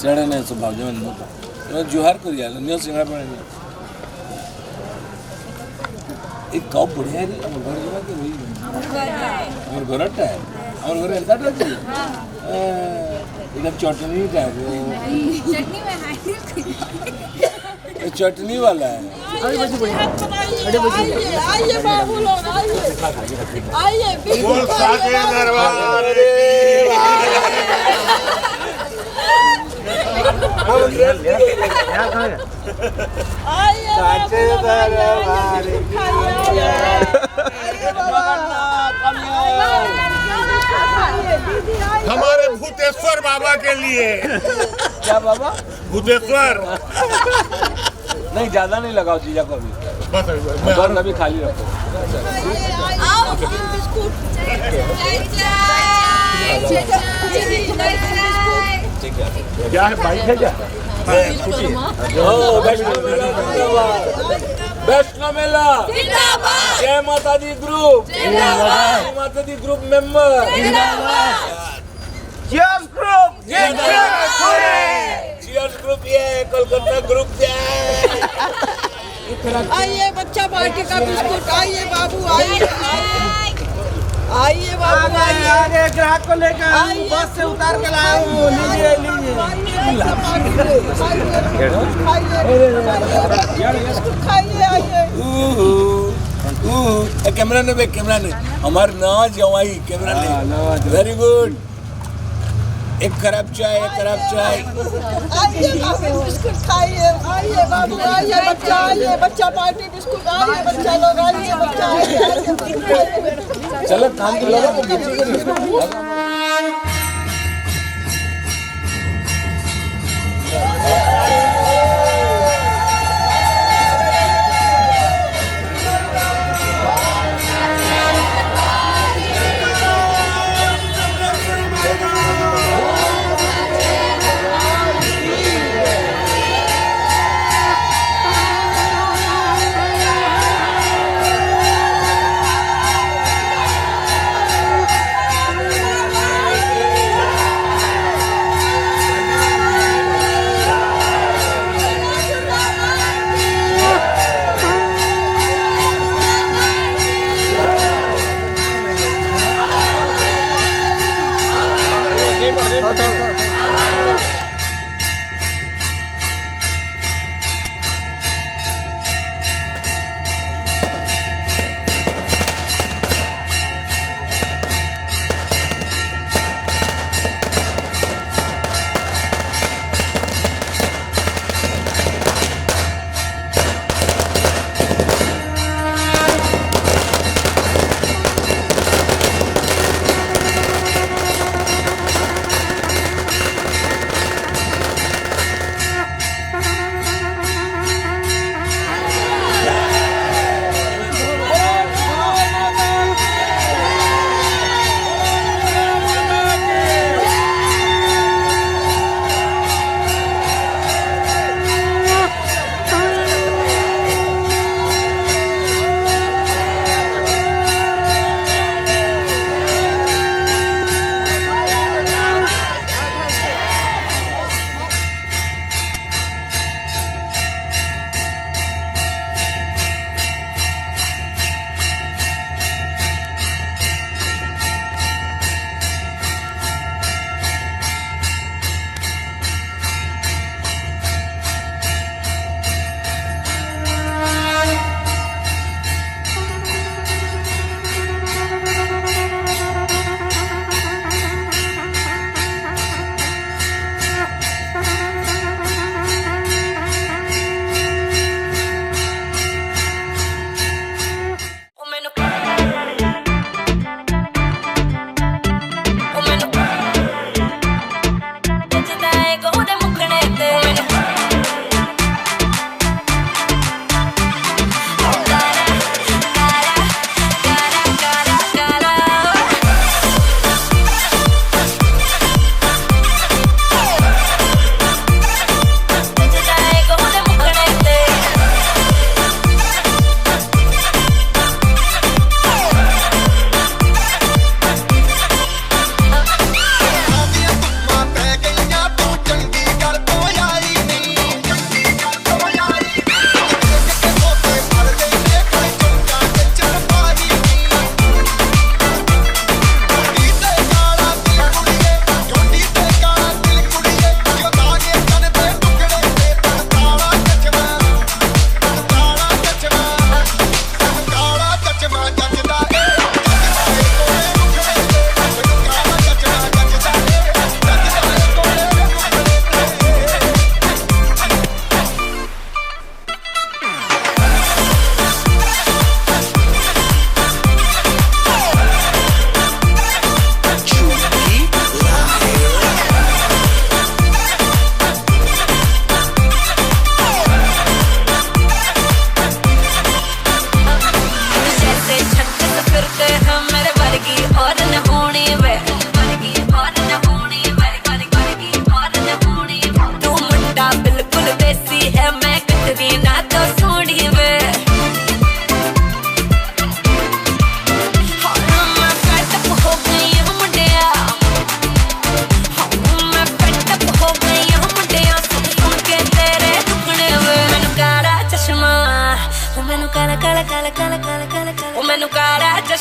सिंगड़ा नहीं स्वभाव जो मैं जुहार कर यार नहीं सिंगड़ा पड़े नहीं एक कप बढ़िया है हम घर जमा के वही और घरटा है और घर ऐसा रहती है एकदम चटनी टाइप चटनी में है चटनी वाला है आइए बाबू लोग आइए बोल साचे दरबार हमारे भूतेश्वर बाबा के लिए। क्या बाबा भूतेश्वर नहीं ज्यादा नहीं लगाओ चीजा को अभी बस घर अभी खाली रखो क्या है बाइक है क्या वैष्णो मेला जय माता दी ग्रुप जय माता दी group member cheers group cheers group ये कोलकाता ग्रुप आइए बच्चा पार्टी का बिस्कुट आइए बाबू आइए आइए बाबू आगे ग्राहक को लेकर बस से उतार के लाया हूँ लीजिए बिस्कुट खाइए आइए कैमरा ने बे कैमरा ने हमार ना जवाई कैमरा ने वेरी गुड एक खराब चाय आइए बाबू बिस्कुट खाइए आइए बाबू आइए बच्चा पार्टी बिस्कुट आइए बच्चा लोग आइए बच्चा आइए चलो काम तो लगा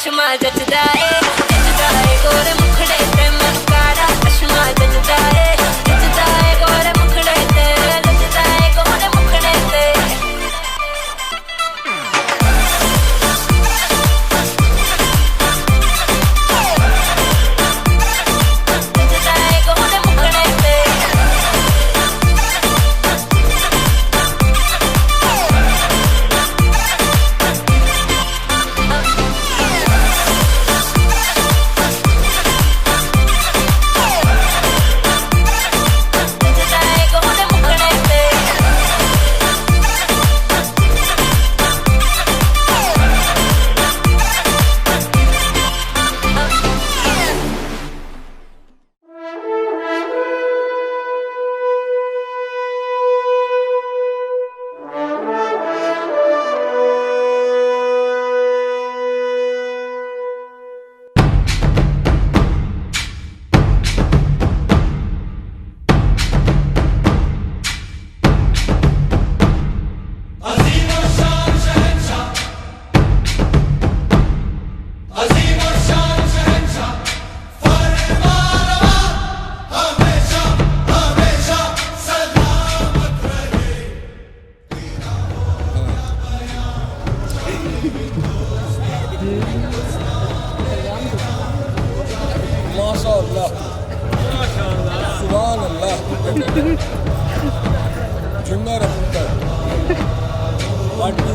चश्मा जचदा है गोरे मुखड़े ते मैनू काला चश्मा जचदा है गोरे मुखड़े ते जचदा है गोरे मुखड़े ते जचदा है गोरे मुखड़े ते माशाअल्लाह सुभान अल्लाह जुम्मा रखता वाटू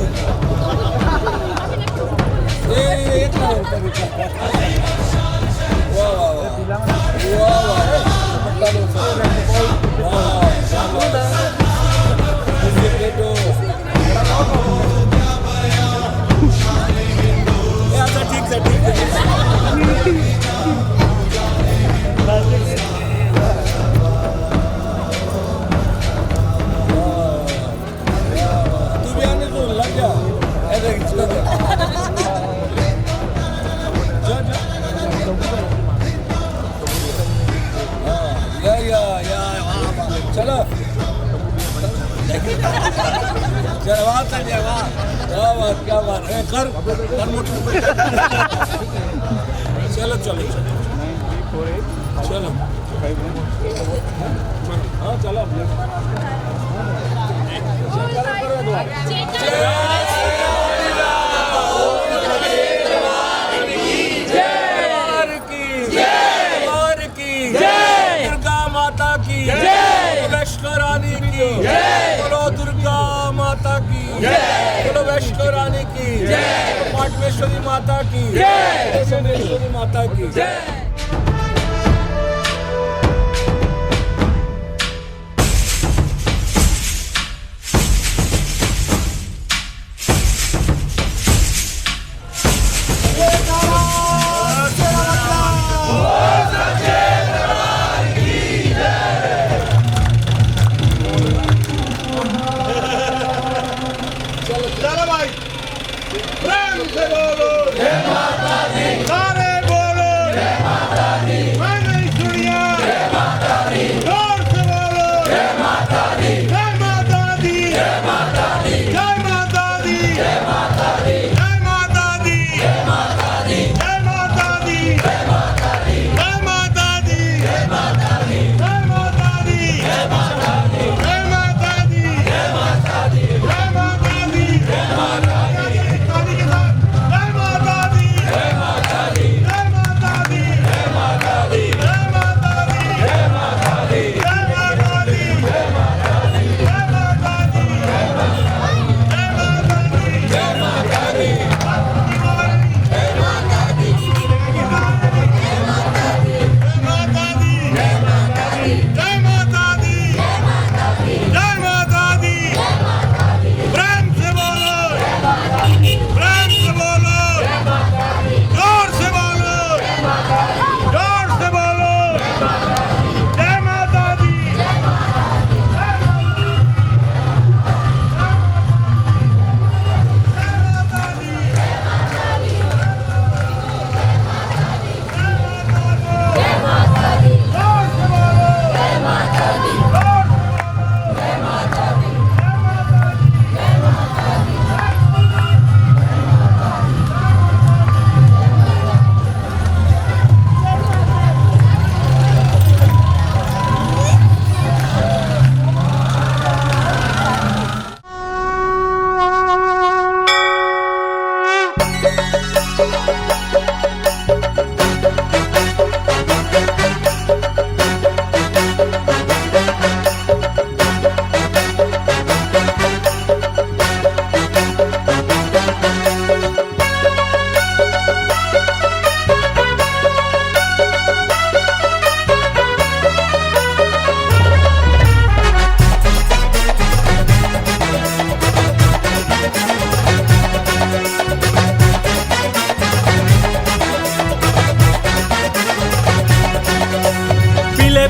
एक वाह वाह वाह वाह पट्टा लो ठीक है चलो चलो बात कर वाह क्या बात है कर चलो चलो चलो हाँ चलो दुर्गा माता की वैष्णो रानी की बोलो दुर्गा माता की बोलो वैष्णो रानी की पाटमेश्वरी माता की सोमेश्वरी माता की चलो भाई प्रेम से बोलो जय माता दी, सारे बोलो जय माता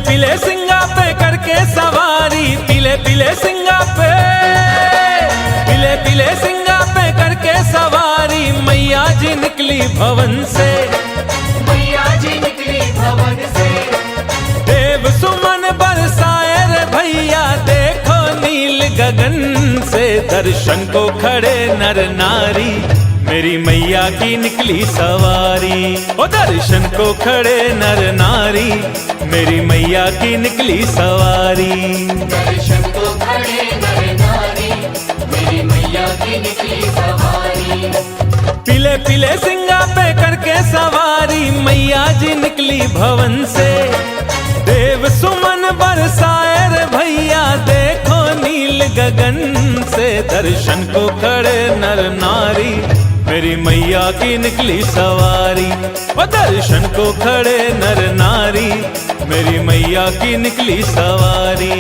पीले सिंगा पे करके सवारी, पीले पीले सिंगा पे, पीले पीले सिंगा पे करके सवारी, मैया जी निकली भवन से, मैया जी निकली भवन से। देव सुमन बरसाए रे भैया, देखो नील गगन से, दर्शन को खड़े नर नारी, मेरी मैया की निकली सवारी। ओ दर्शन को खड़े नर नारी, मेरी मैया की निकली सवारी। दर्शन को खड़े नर नारी, मेरी मैया की निकली सवारी। पीले पीले सिंगा पे करके सवारी, मैया जी निकली भवन से, देव सुमन बरसाए रे भैया, देखो नील गगन से, दर्शन को खड़े नर नारी, मेरी मैया की निकली सवारी। ओ दर्शन को खड़े नर नारी, मेरी मैया की निकली सवारी।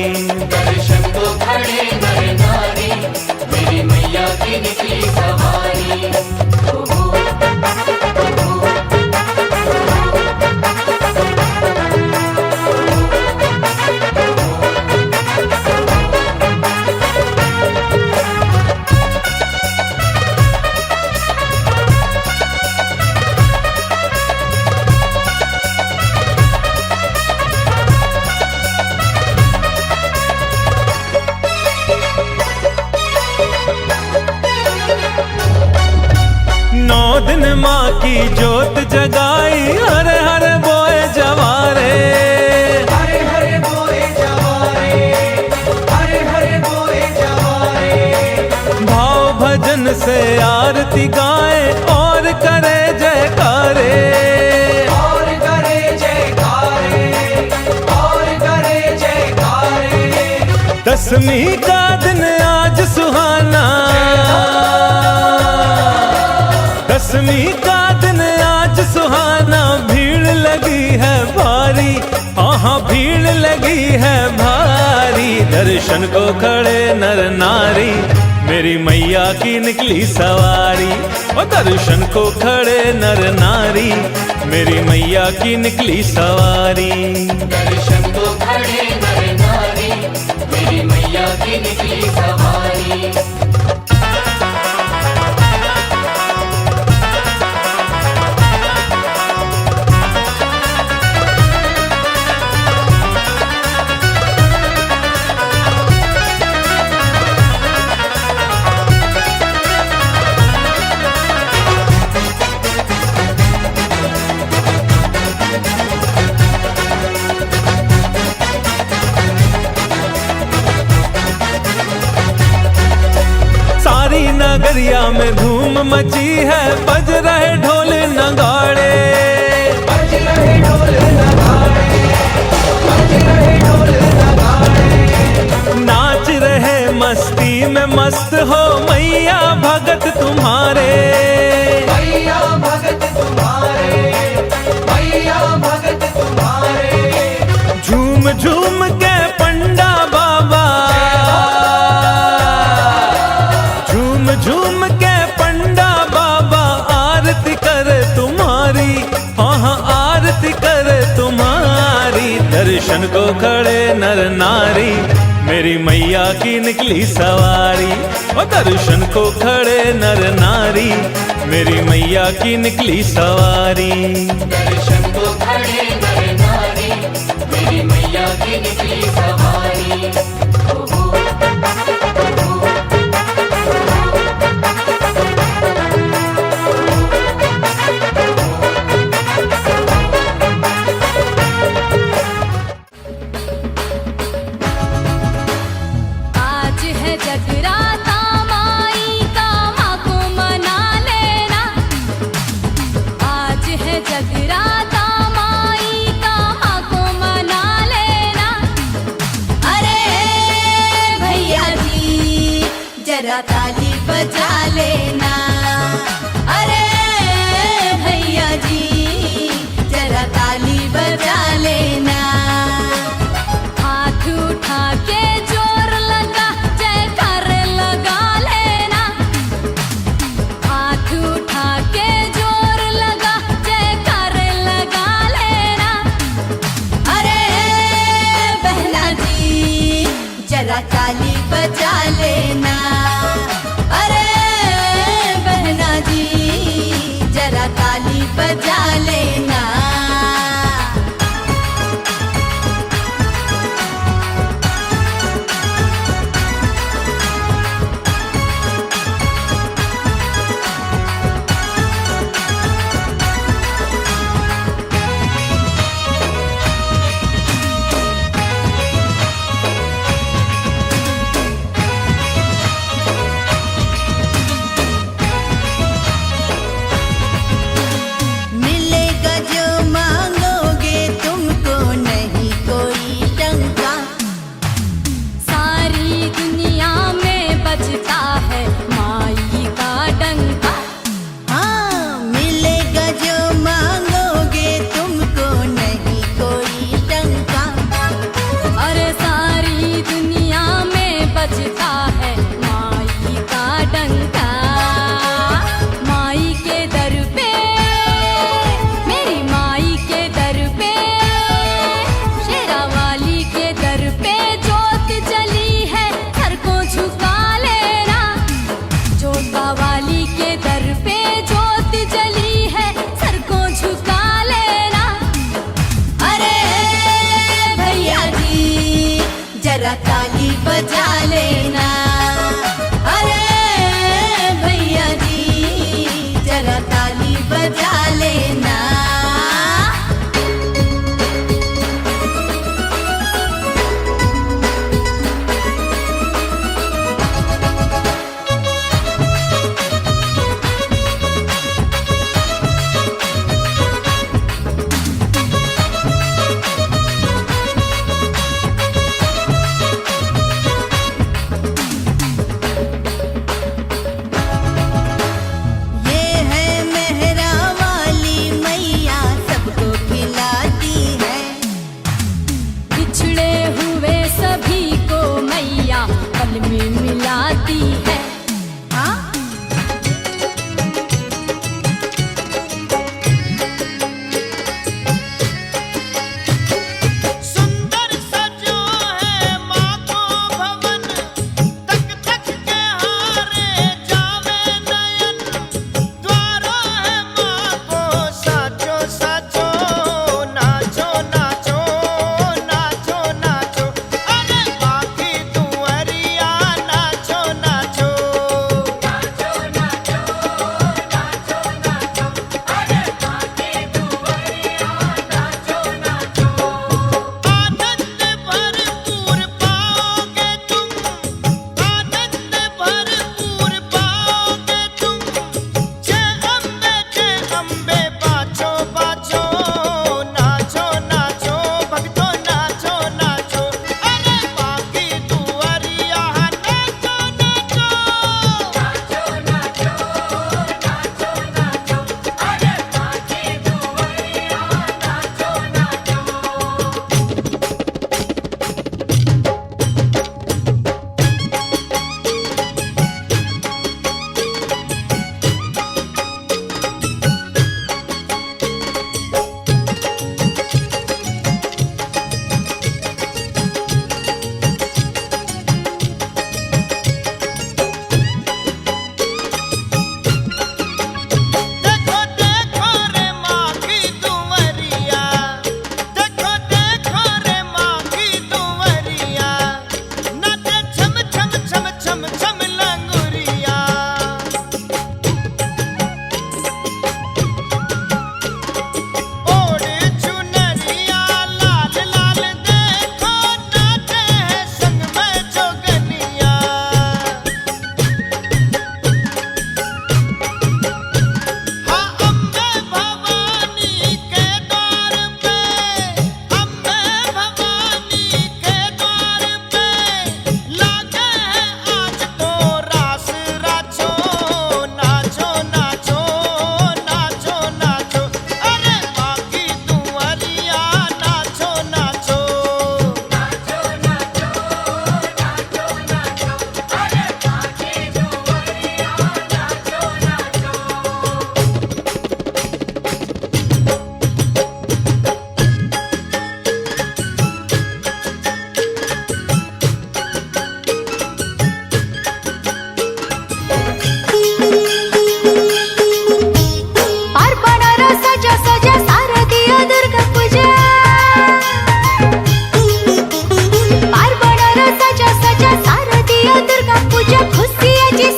दर्शन को खड़े नर नारी, मेरी मैया की निकली सवारी। दिन माँ की जोत जगाई, हरे हरे बोए जवारे, हरे हरे बोए जवारे, हरे हरे बोए जवारे। भाव भजन से आरती गाए और करे जयकारे, और करे जयकारे, और करे जयकारे। दसवीं का दिन आज सुहाना, दसवीं का दिन आज सुहाना, भीड़ लगी है भारी, हाँ भीड़ लगी है भारी, दर्शन को खड़े नर नारी, मेरी मैया की निकली सवारी। और दर्शन को खड़े नर नारी, मेरी मैया की निकली सवारी। दर्शन को खड़े नर नारी, मेरी मैया की निकली सवारी। नगरिया में धूम मची है, बज रहे ढोल नगाड़े, बज रहे ढोल नगाड़े, बज रहे ढोल नगाड़े। नाच रहे मस्ती में मस्त हो मैया भगत तुम्हारे, मैया भगत तुम्हारे, मैया भगत तुम्हारे। झूम झूम के पंडा बाबा, झूम के पंडा बाबा आरती करे तुम्हारी, हाँ आरती करे तुम्हारी, दर्शन को खड़े नर नारी, मेरी मैया की निकली सवारी। और दर्शन को खड़े नर नारी, मेरी मैया की निकली सवारी। दर्शन को खड़े नर नारी, मेरी मैया की निकली सवारी। जगराता माई का माँ को मना लेना, आज है जगराता माई का माँ को मना लेना। अरे भैया जी जरा ताली बजा लेना, अरे भैया जी जरा ताली बजा लेना। हाथ उठा के जोर लगा जयकार लगा लेना, हाथ उठा के जोर लगा जयकार लगा लेना। अरे जरा ताली बजा लेना। अरे बहना जी जरा ताली बजा लेना। मिलेगा जो मांगोगे तुमको नहीं कोई शंका। सारी दुनिया में बजता है माई का डंका। हाँ मिलेगा जो मांगोगे तुमको नहीं कोई शंका। अरे सारी दुनिया में बजता है माई का डंका। माई के दर पे मेरी माई के दर पे शेरा वाली के दर पे जोत जली है सर को झुका लेना। जोता वाली के दर पे जोत जली है सर को झुका लेना। अरे भैया जी जरा ताली बजा लेना। अरे भैया जी जरा ताली बजा लेना।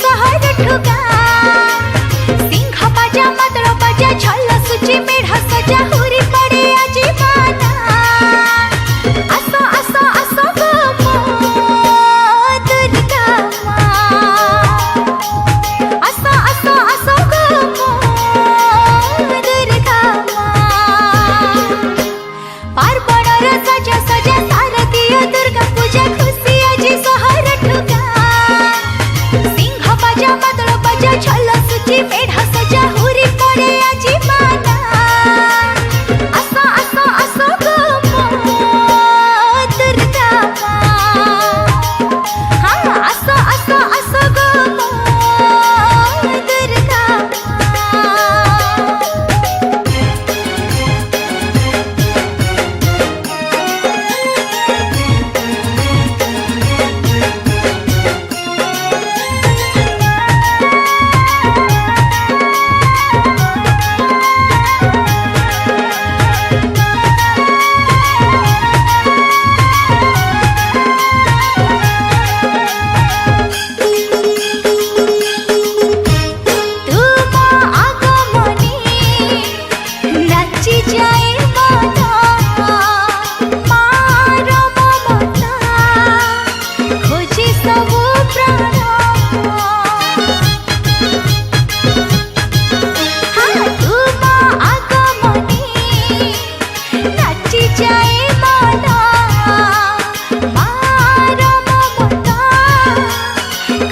सहर ठुका सिंह बाजा मादळ बाजा छल सुची मेढा सजा हुरी पडे आजी माना असो असो असो गो दुर्गा माँ असो असो असो गो दुर्गा माँ पार्वणर सजा सजा शारदीय दुर्गा पूजा खुशी आजी सहर ठुका सिंह बाजा मादळ बाजा छल सुची मेढा सजा हुरी पडे आजी माना असो असो असो गो दुर्गा माँ हाँ असो असो असो गो दुर्गा माँ तुम आगमनी नाची जाए माता मारो ममता खोजी सब प्राण हाँ तुम आगमनी नाची जाए माता मारो ममता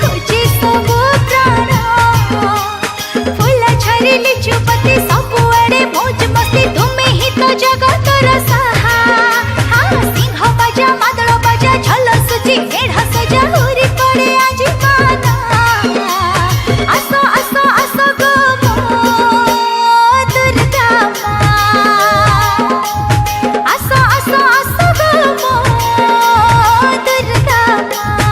खोजी सब प्राण फूल झरिली चुपती सबुआड़े मौज मस्ती तुम्हें ही तो जगतर साहा हाँ सिंह बाजा मादळ बाजा झल सुची मेढा सजा हुरी पडे आजी माना असो असो असो गो दुर्गा माँ असो असो असो गो दुर्गा माँ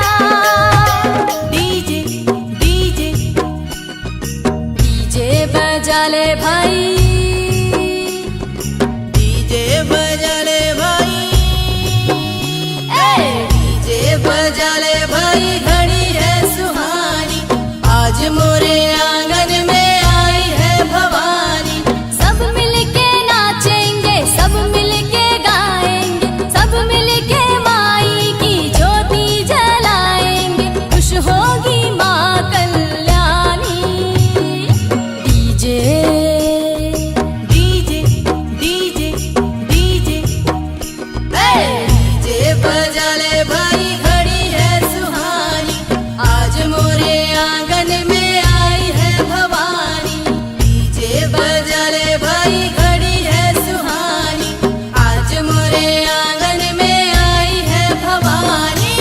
डीजे डीजे डीजे बजा ले भाई डीजे बजा ले भाई डीजे बजा ले भाई घड़ी है सुहानी आज मोरे आंगन में आई है भवानी सब मिलके नाचेंगे सब मिलके गाएंगे सब मिलके माई की ज्योति जलाएंगे खुश होगी माँ Kalyani DJ DJ DJ DJ DJ बजा ले भाई घड़ी है सुहानी आज मोरे आंगन में आई है भवानी डीजे बजा ले भाई घड़ी है सुहानी आज मोरे आंगन में आई है भवानी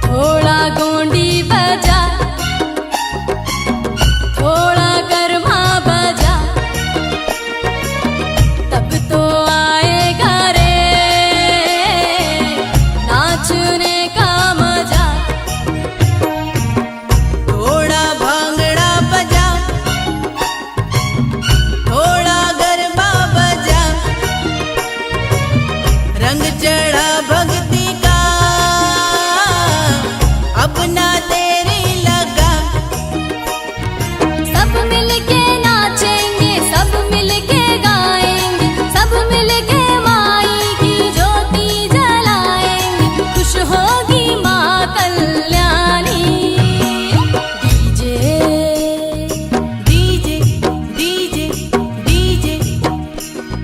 थोड़ा गोंडी बजा थोड़ा गरमा बजा तब तो आएगा रे नाचने का मजा थोड़ा भांगड़ा बजा थोड़ा गरबा बजा रंग चढ़ा भक्ति का अपना तेरी लगा सब मिलके नाचेंगे सब मिलके गाएंगे सब मिलके माई की ज्योति जलाएंगे खुश होगी माँ Kalyani DJ DJ DJ DJ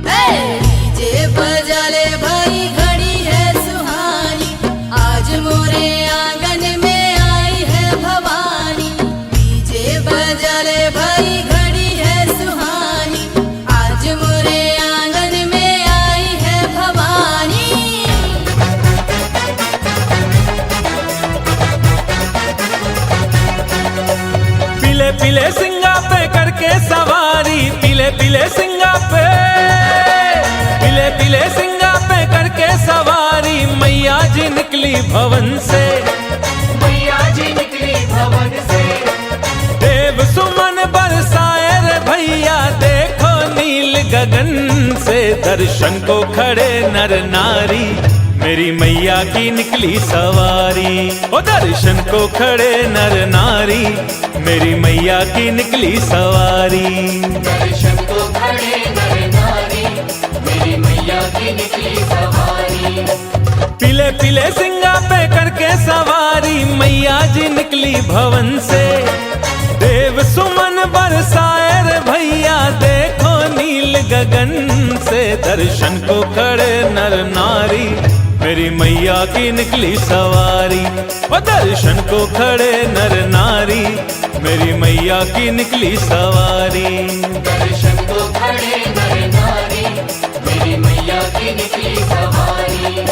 DJ बजा ले भाई घड़ी पीले सिंगा पे करके सवारी मैया जी निकली भवन से, मैया जी निकली भवन से। देव सुमन बरसाए रे भैया देखो नील गगन से, दर्शन को खड़े नर नारी मेरी मैया की निकली सवारी। ओ दर्शन को खड़े नर नारी मेरी मैया की निकली सवारी। दर्शन को खड़े नर नारी मेरी मैया की निकली सवारी। पीले पीले सिंगा पे करके सवारी मैया जी निकली भवन से, देव सुमन बरसाए रे भैया देखो नील गगन से, दर्शन को खड़े नर नारी मेरी मैया की निकली सवारी। ओ दर्शन को खड़े नर नारी मेरी मैया की निकली सवारी। दर्शन को खड़े नर नारी मेरी मैया की निकली सवारी।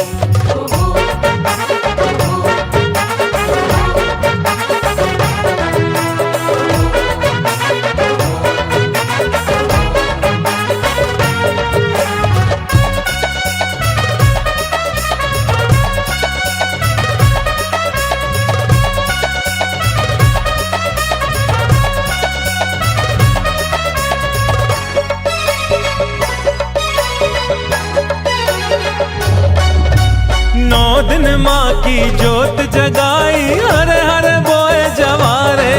दिन माँ की जोत जगाई हरे हरे बोए जवारे,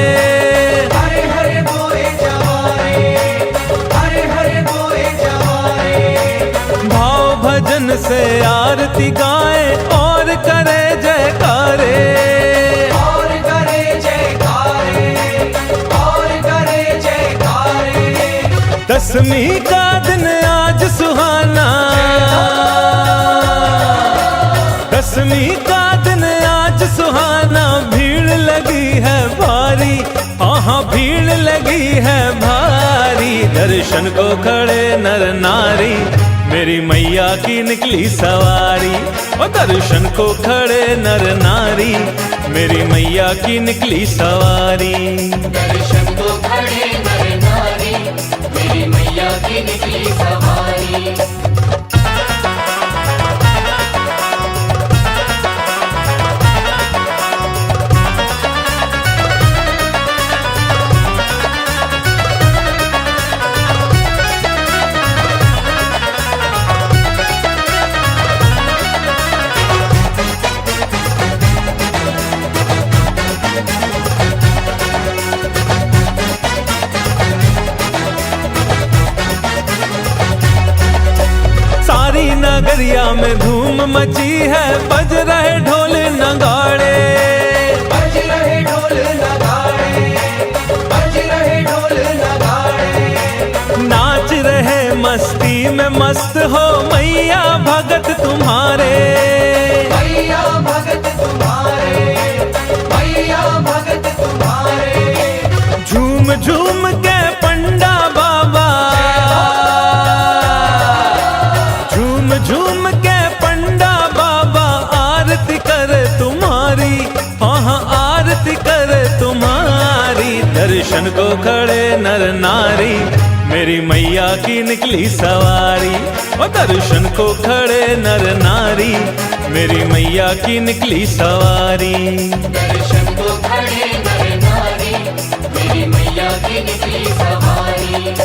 हरे हरे बोए जवारे, हरे हरे बोए जवारे। भाव भजन से आरती गाए और करे जयकारे, और करे जयकारे, और करे जयकारे। दसवीं का दिन आज सुहाना, दसवीं का दिन आज सुहाना, भीड़ लगी है भारी, हाँ भीड़ लगी है भारी। दर्शन को खड़े नर नारी मेरी मैया की निकली सवारी। और दर्शन को खड़े नर नारी मेरी मैया की निकली सवारी। दर्शन को खड़े नर नारी मेरी मैया की निकली सवारी। नगरिया में धूम मची है, बज रहे ढोल नगाड़े, बज रहे ढोल नगाड़े, बज रहे ढोल नगाड़े। नाच रहे मस्ती में मस्त हो मैया भगत तुम्हारे, मैया भगत तुम्हारे, मैया भगत तुम्हारे। झूम झूम के पंडा बाबा, झूम के पंडा बाबा आरती कर तुम्हारी, हाँ आरती कर तुम्हारी। दर्शन को खड़े नर नारी मेरी मैया की निकली सवारी। और दर्शन को खड़े नर नारी मेरी मैया की निकली सवारी। दर्शन को खड़े नर नारी मेरी मैया की निकली सवारी।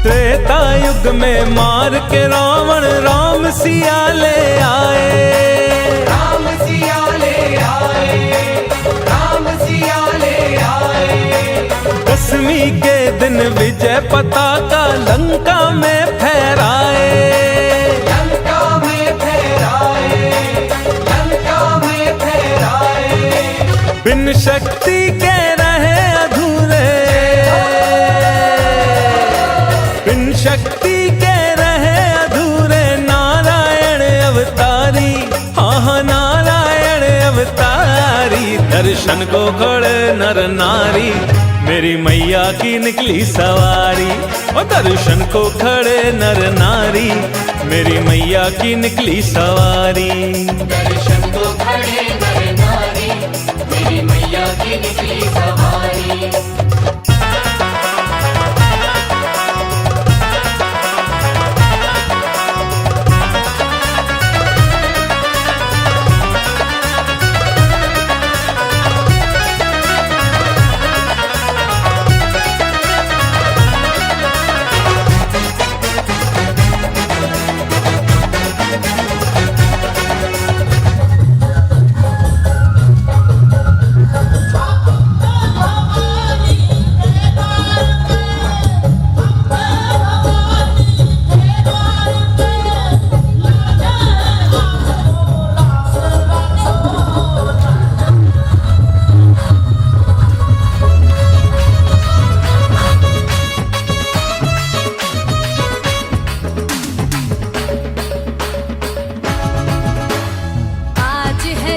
त्रेता युग में मार के रावण राम सिया ले आए, राम सिया ले आए, राम सिया ले आए। दसवीं के दिन विजय पताका लंका में फहराए, लंका में फहराए, लंका में फहराए। बिन शक्ति के रहे अधूरे, बिन शक्ति के रहे अधूरे, नारा नारी, मेरी मैया की निकली सवारी। और दर्शन को खड़े नर नारी, मेरी मैया की निकली सवारी। दर्शन को खड़े नर नारी, मेरी मैया की निकली सवारी।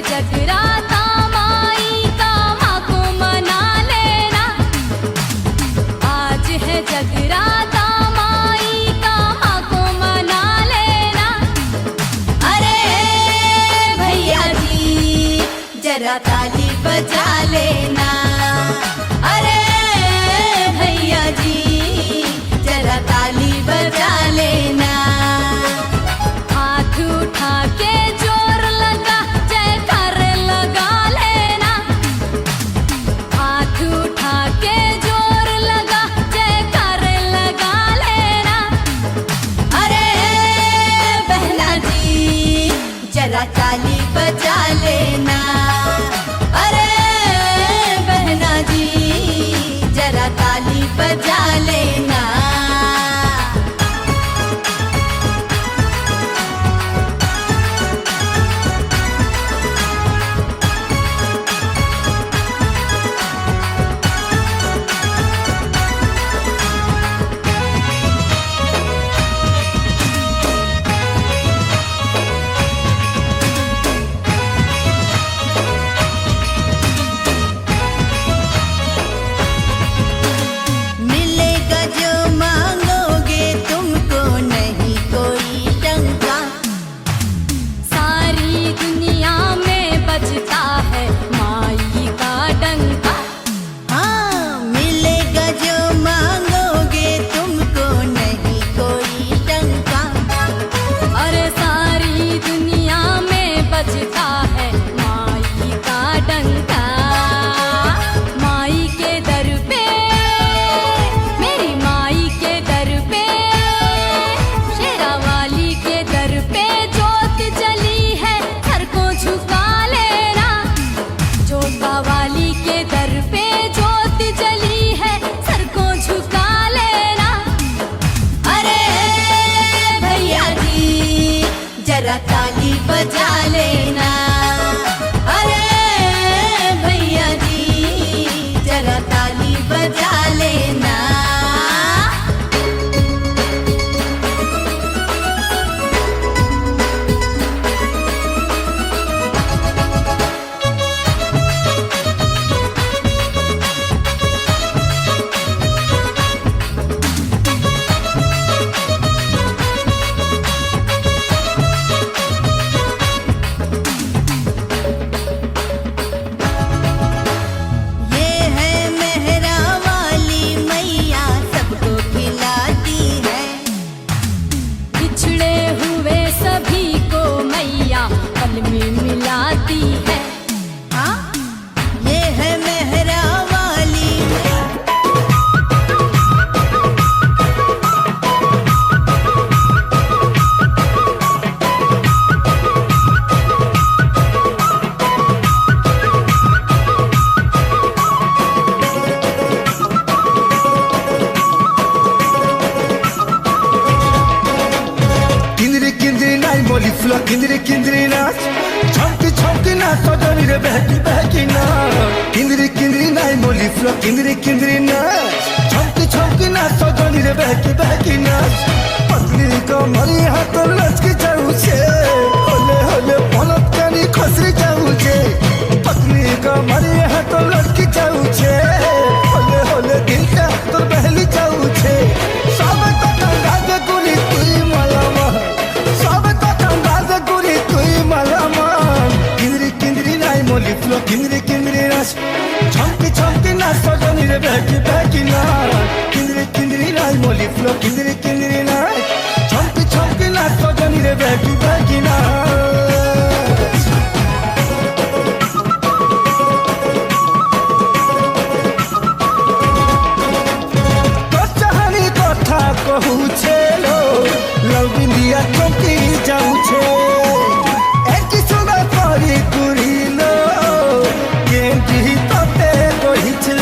जगराता माई का माँ को मना लेना, आज है जगराता माई का माँ को मना लेना। अरे भैया जी जरा ताली बजा लेना, अरे भैया जी जरा ताली बजा लेना। हाथ उठा के जोर लगा जयकार लगा लेना, हाथ उठा के जोर लगा जयकार लगा लेना। अरे बहना जी जरा ताली बजा लेना, अरे बहना जी जरा ताली बजा लेना। मिलेगा जो मांगोगे तुमको नहीं कोई शंका, सारी दुनिया में बजता है माई का डंका। हाँ मिलेगा जो मांगोगे तुमको नहीं कोई शंका, अरे सारी दुनिया में बजता है माई का डंका। माई के दर पे मेरी माई के दर पे, शेरा वाली के दर पे जोत जली है सर को झुका लेना, जोता वाली के दर पे जोत जली है सर को झुका लेना। अरे भैया जी जरा ताली बजा लेना, अरे भैया जी जरा ताली बजा लेना। ये है मेहरा वाली मैया सबको खिलाती है, बिछड़े हुए सभी को मैया पल में मिलाती है। हाँ ये है मेहरा वाली किंदरी किंदरी नाई बोली फुला किंदरी किंदरी नाच, छौकी छौकी नाच सजनी रे बहकी बहकी नाच। किंदरी किंदरी नाई बोली फुला किंदरी किंदरी नाच, छौकी छौकी नाच सजनी रे बहकी बहकी नाच। पत्नी को मरी हाथ लचकी जाऊ छे, होले होले पलक कानी खसरी जाऊ छे। पत्नी को मरी हाथ लचकी जाऊ छे, रे बहकी बहकी ना किंद्री किंद्री नाच मोली फ्लो किंद्री किंद्री नाच छमकी छमकी नाच सजनी रे बहकी बहकी ना कहूछे लो लव इंडिया चौकी जाऊछे एकी सुना परी कुरिलो केंटी तते कहिछे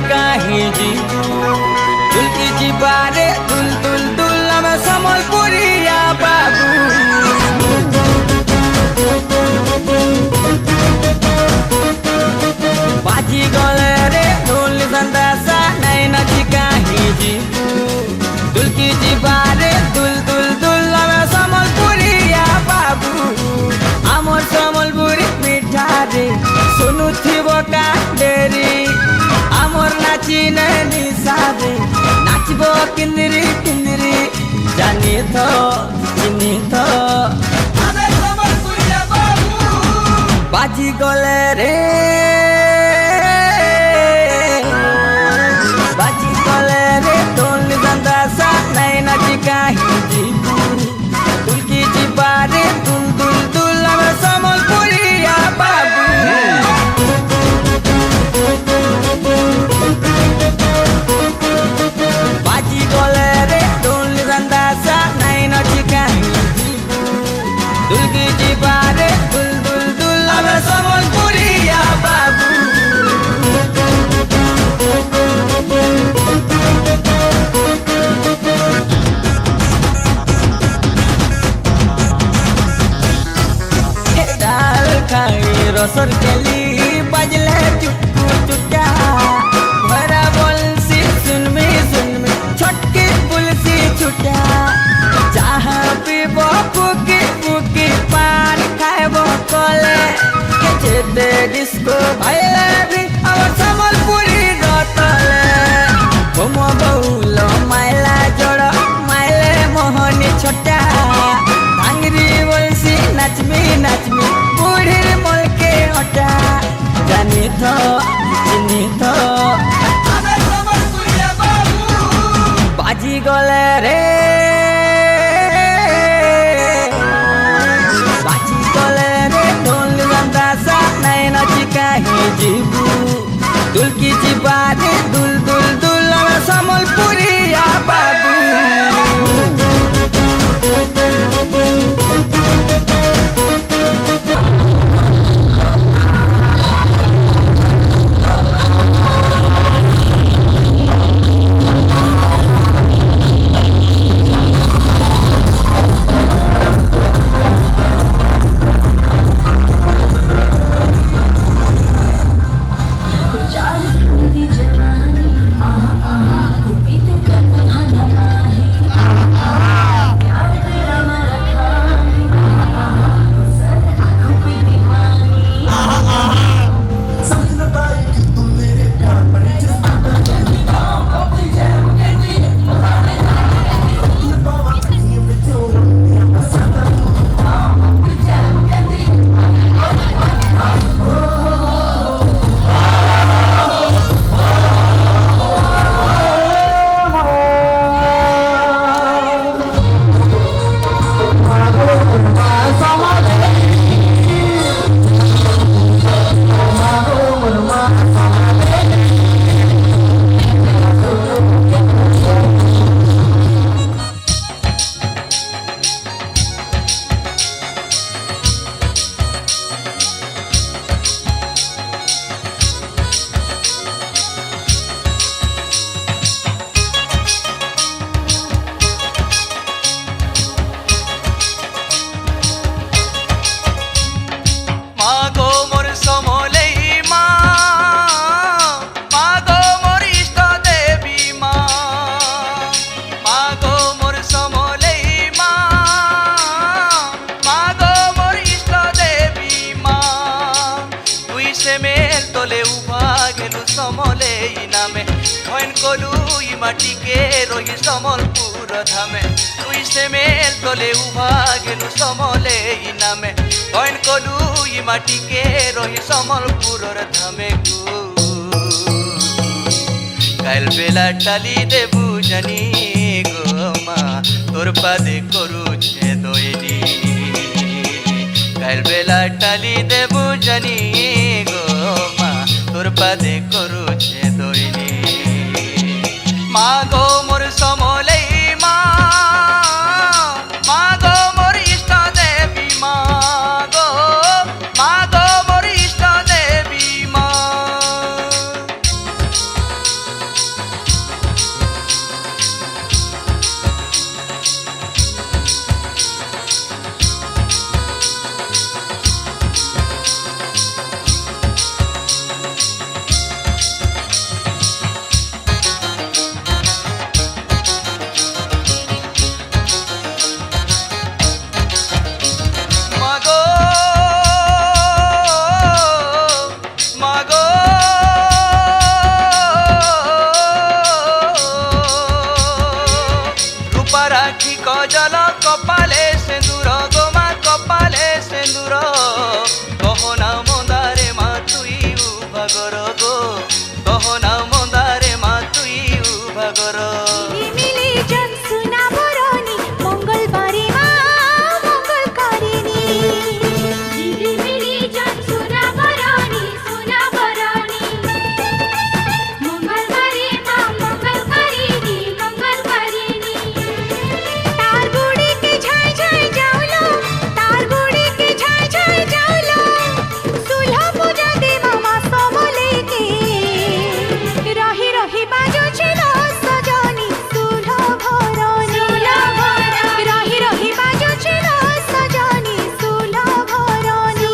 काहे जीबू दुल की जीबारे दुल दुल दुल हमें समलपुरिया बाबू बाजी गले रे दुल संदासा नहीं नची काहे जीबू दुल की जीबारे दुल दुल दुल हमें समलपुरिया बाबू आमर समलपुरी मिठा रे सुनु थी का डेरी आमर नाची नहीं सारे नाचबो किंदरी किंदरी जानी तो चिनी तो बाजी गले रे बाजी गले रे ढोल संदासा नहीं नाची काहे जीबू दुल की जीबारे दुल दुल दुल हमें समलपुरिया बाबू बाजी गले रे ढोल संदासा नहीं नची काहे दुल की जीबारे दुल दुल दुल हमें समलपुरिया बाबू दाल खाई रसर केली बजले चुटकू चुटा भरा बोलसी सुनमी सुनमी छटकी पुलसी छुटा चाह पीबो फुकी फुकी पान खाएबो कले केचे डिस्को भाईले भी और समलपुरी रतले घुमो बहुलो माइला जोड़ माइले मोहनी छोटा भांगरी बोलसी नाचमी नाचमी बूढ़ी मोल के हटा जानी तो चिनी तो बाजी गले रे बाजी गले रे ढोल संदासा नहीं नची काहे जीबू दुल की जीबारे दुल दुल दुल हमें समलपुरिया बाबू কলু ই মাটিকে রহি সমলপুর ধামে তুই সে মেল তলে উভা গেলু সমলে ই নামে কইন কলু ই মাটিকে রহি সমলপুরর ধামে গু কাল বেলা টালি দেবু জানি গো মা তোর পাদে করুছে দইনি কাল বেলা টালি দেবু জানি গো মা তোর পাদে করুছে দইনি মা গো মোর সমলে মা মা গো মোর ইষ্ট দেবী মা গো মোর ইষ্ট দেবী মা রাখি কজল কপালে সেন্দুর গো মা কপালে সেন্দুর গহনা মন্দারে মা তুই উভাগর গো গহনা মন্দারে মা তুই উভাগর মিলি জন সুনা বরণী মঙ্গলবারে মা মঙ্গলকারিণী মিলি জন সুনা বরণী মঙ্গলবারে মা মঙ্গলকারিণী মঙ্গলকারিণী तार गुड़ी के झाय झाय जाऊलो तार गुड़ी के झाय झाय जाऊलो सुलह पूजा दे मामा समले के रही रही बाजो छिलो सजनी सुलह भरनी रही रही बाजो छिलो सजनी सुलह भरनी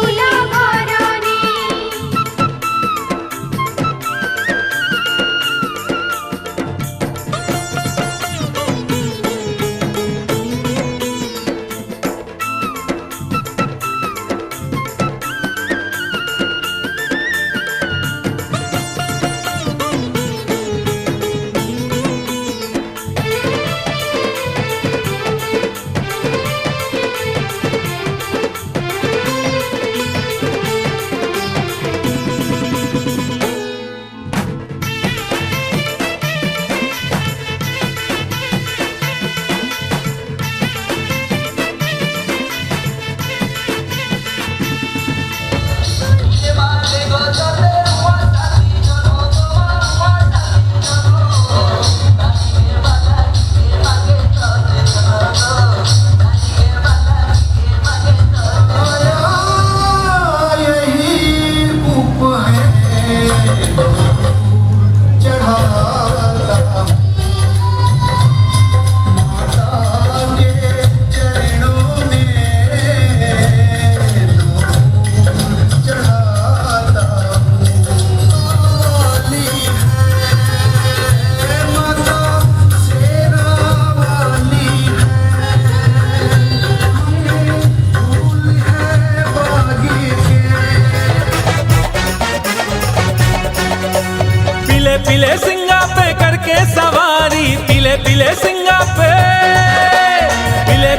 पीले सिंगा पे करके सवारी पीले सिंगा पे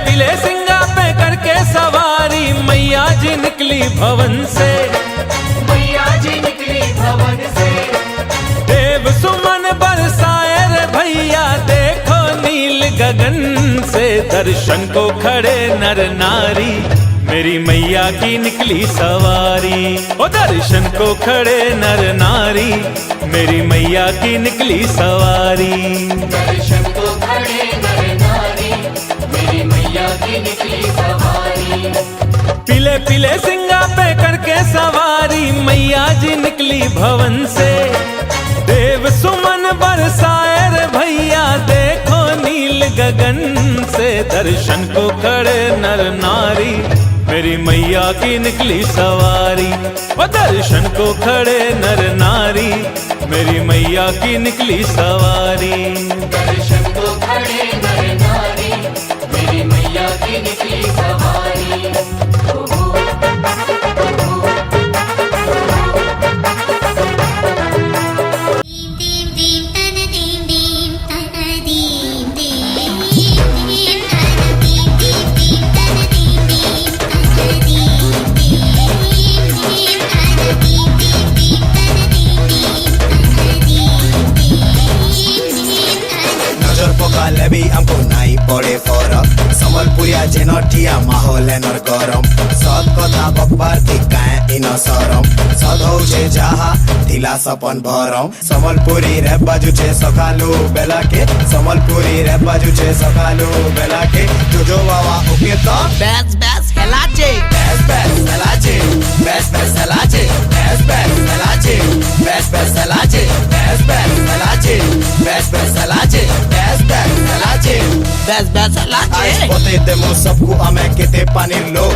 पीले सिंगा पे करके सवारी मैया जी निकली भवन से मैया जी निकली भवन से देव सुमन बरसाए रे भैया देखो नील गगन से दर्शन को खड़े नर नारी मेरी मैया की निकली सवारी ओ दर्शन को खड़े नर नारी मेरी मैया की निकली सवारी दर्शन को खड़े नर नारी मेरी मैया की निकली सवारी पीले सिंगा पे करके सवारी मैया जी निकली भवन से देव सुमन बरसाए रे भैया देखो नील गगन से दर्शन को खड़े नर नारी मेरी मैया की निकली सवारी वो दर्शन को खड़े नर नारी मेरी मैया की निकली सवारी दर्शन को खड़े नर नारी मेरी मैया की निकली सवारी दीम दीम दीम तन दीम जेनटिया माहौल एनर गरम सत कथा बब्बार दिकाए इन सरम सद होचे जहा दिला सपन भरम समलपुरी रे बाजू छे सकालू बेला के समलपुरी रे बाजू छे सकालू बेला के जोजो बाबा ओके तो बेस बेस हेलाचे बेस बेस हेलाचे बेस बेस हेलाचे बेस बेस हेलाचे बेस बेस हेलाचे बेस बेस हेलाचे बेस बेस हेलाचे बेस बेस हेलाचे बेस बेस हेलाचे आज पते देमो सबको हमें केते पानी लो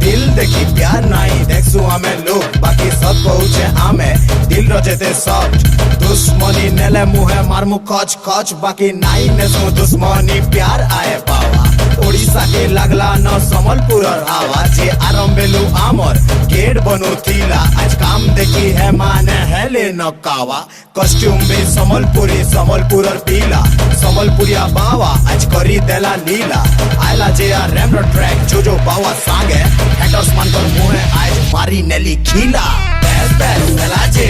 दिल देखी प्यार नहीं देखसु हमें लो बाकी सब पहुँचे हमें दिल रचेते सब दुश्मनी नेले मुहे मारमु कच कच बाकी नहीं नेसु दुश्मनी प्यार आए पावा ओडिशा के लागला न समलपुर हवा जे आरंभेलु आमर गेट बनु थीला आज काम देखी है माने हेले न कावा कॉस्ट्यूम भी समलपुरी समलपुर पीला समलपुरिया बावा आज करी देला लीला आयला जे आ रेमरो ट्रैक जोजो बावा सांगे हैटर्स मान कर मुहे आज मारी नेली खीला बेस बेस हेलाचे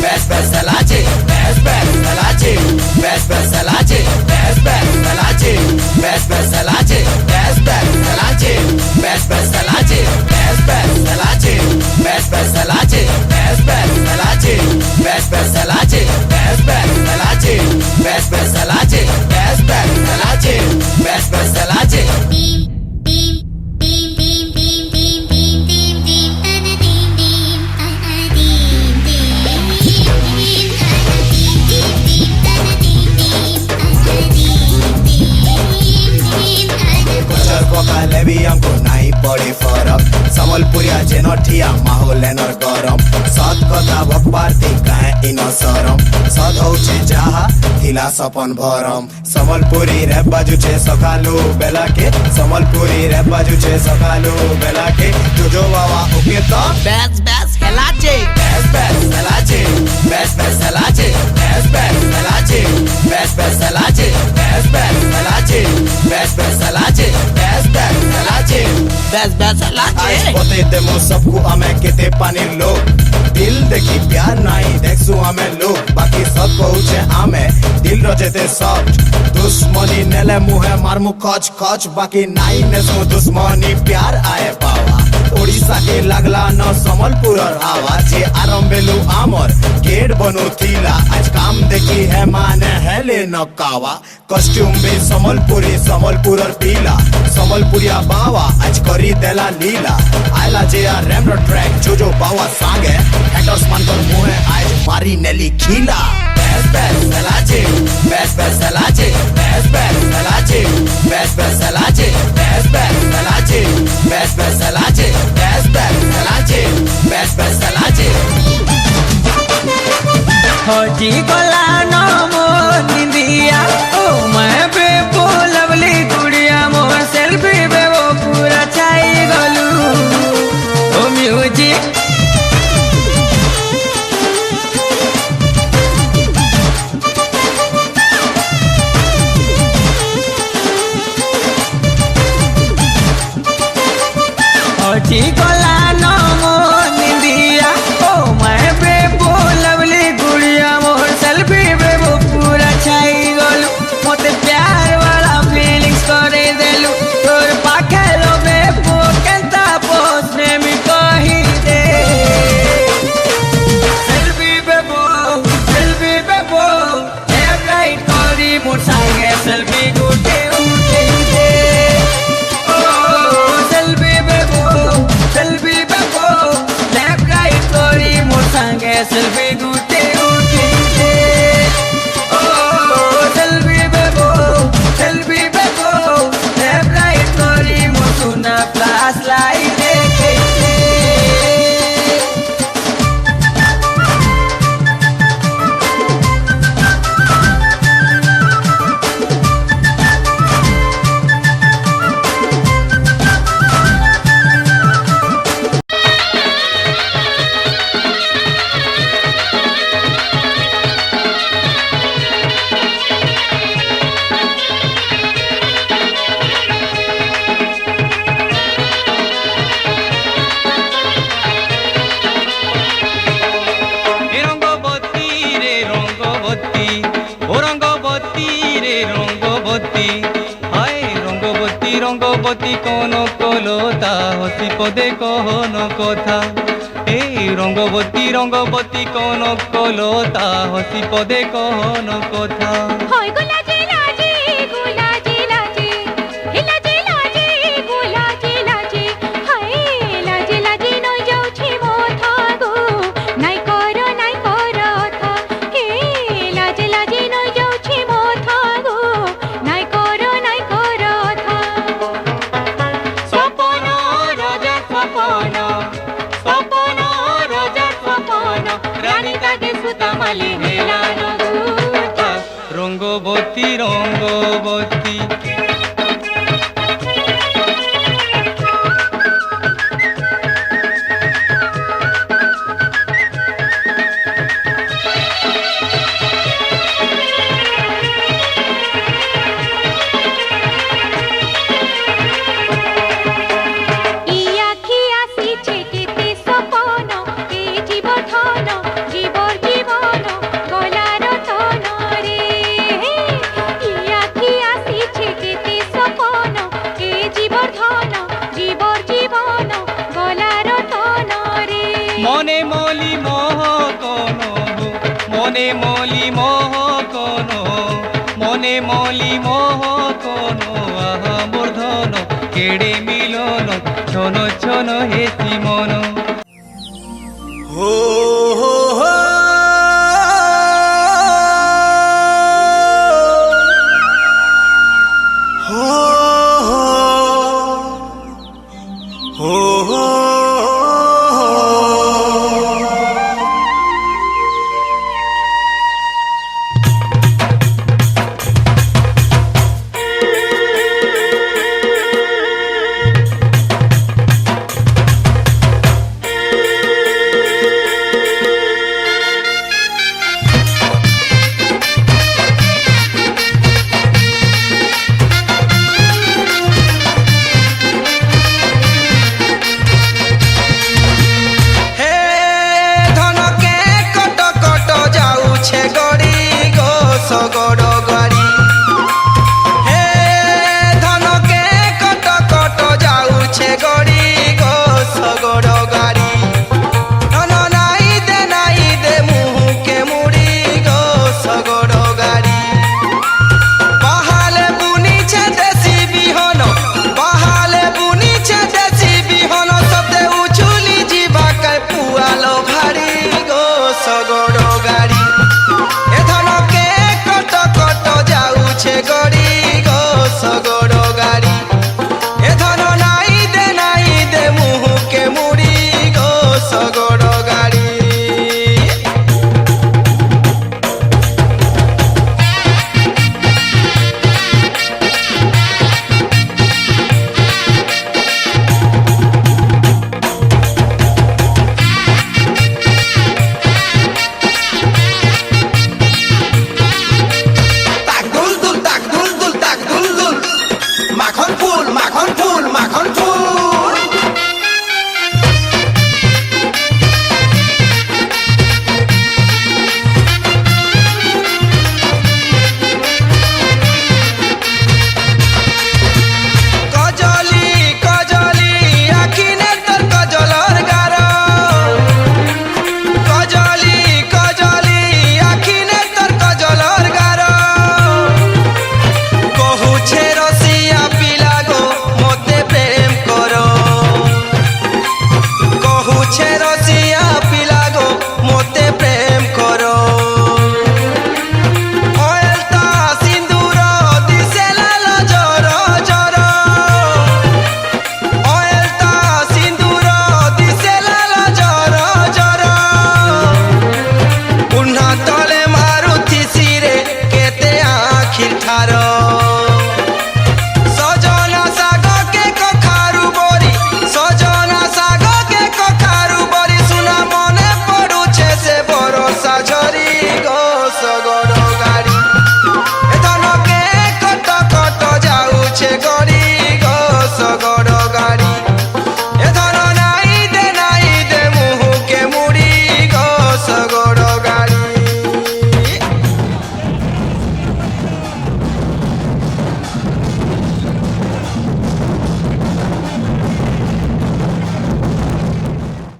बेस बेस हेलाचे बेस बेस हेलाचे बेस बेस हेलाचे बेस बेस हेलाचे बेस बेस हेलाचे बेस बेस हेलाचे बेस बेस हेलाचे बेस बेस हेलाचे बेस बेस हेलाचे बेस बेस हेलाचे बेस बेस हेलाचे बेस बेस हेलाचे बेस बेस हेलाचे बेस बेस हेलाचे बेस बेस हेलाचे भी हमको नहीं पड़ी फरक समलपुरिया जेनटिया माहौल एनर गरम सत कथा बकबार दिकाए इन सरम सद होचे जहा दिला सपन भरम समलपुरी रे बाजू छे सकालू बेला के समलपुरी रे बाजू छे सकालू बेला के जोजो बाबा ओके तो बेस बेस हेलाचे बेस बेस हेलाचे बेस बेस हेलाचे बेस बेस हेलाचे बेस बेस हेलाचे बेस बेस हेलाचे बेस बेस हेलाचे बेस बेस हेलाचे बेस बेस हेलाचे आज पते देमो सबको हमें केते पानी लो दिल देखी प्यार नहीं देखसु हमें लो बाकी सब पहुँचे हमें दिल रचेते सब दुश्मनी नेले मुहे मारमु कच कच बाकी नहीं नेसु दुश्मनी प्यार आए पावा ओडिशा के लागला न समलपुर हवा जे आरंभेलु आमर गेट बनु थीला आज काम देखी है माने हेले न कावा कॉस्ट्यूम भी समलपुरी समलपुर पीला समलपुरिया बावा आज करी देला लीला आयला जे आ रेमरो ट्रैक जोजो बावा सांगे हैटर्स मान कर मुहे आज मारी नेली खीला बेस बेस हेलाचे बेस बेस हेलाचे बेस बेस हेलाचे बेस बेस हेलाचे बेस बेस हेलाचे बेस बेस हेलाचे बेस बेस हेलाचे बेस बेस हेलाचे होजी कोला नो मो निंदिया ओ मैं बे लवली गुड़िया मोर सेल्फी बे वो पूरा छाई गलू ओ म्यूजिक होजी कोला नो मो निंदिया ओ मैं बे लवली गुड़िया मोर सेल्फी बे वो पूरा छाई गलू मोते प्यार वाला फीलिंग्स करे देलू तोर पाखे लो बे वो केंता पोस्ट ने मी कही दे सेल्फी बे वो लेफ्ट राइट करी मोर संगे सेल्फी गुटे उठे दे ओ सेल्फी बे वो लेफ्ट राइट करी मोर संगे सेल्फी गुटे उठे दे ओ सेल्फी बे वो लेफ्ट राइट करी मोर सुना फ्लैश लाइट देखे दे রঙ্গবতী কোন কলতা হসি পদে কোন কথা এই রঙ্গবতী কোন কলতা হসি পদে কোন কথা হয় গোলাজি লাজি গোলাজি লাজি হিলাজি লাজি গোলাজি লাজি হায় লাজি লাজি নই যাଉଛି মোথা গো নাই কর থা হে লাজি লাজি নই যাଉଛି মোথা গো নাই কর থা স্বপন রাজা স্বপন স্বপন রাজা স্বপন রানী তাকে সুতামালি হেলানো গুতা রঙ্গবতী রঙ্গবতী ইয়াখি আসিছে কেতে সপন এ জীবধন জীবর জীবন গলার তন রে ইয়াখি আসিছে কেতে সপন এ জীবধন জীবর জীবন গলার তন রে মনে মলি মোহ কোন মনে মলি মোহ কোন মনে মলি মোহ কোন আহা মূর্ধন কেড়ে মিলন ছন ছন হেসি মন हो हो हो हो হে ধনকে কট কট যাউছে গড়ি গো সগড় গাড়ি হে ধনকে কট কট যাউছে গড়ি গো সগড় গাড়ি ধন নাই দে মুহুকে মুড়ি গো সগড় গাড়ি বাহালে বুনিছে দেশি বিহন বাহালে বুনিছে দেশি বিহন সতে উছুলি ଯିବା କାଇ ପୁଆଲ ଭାରି ଗୋ ସଗ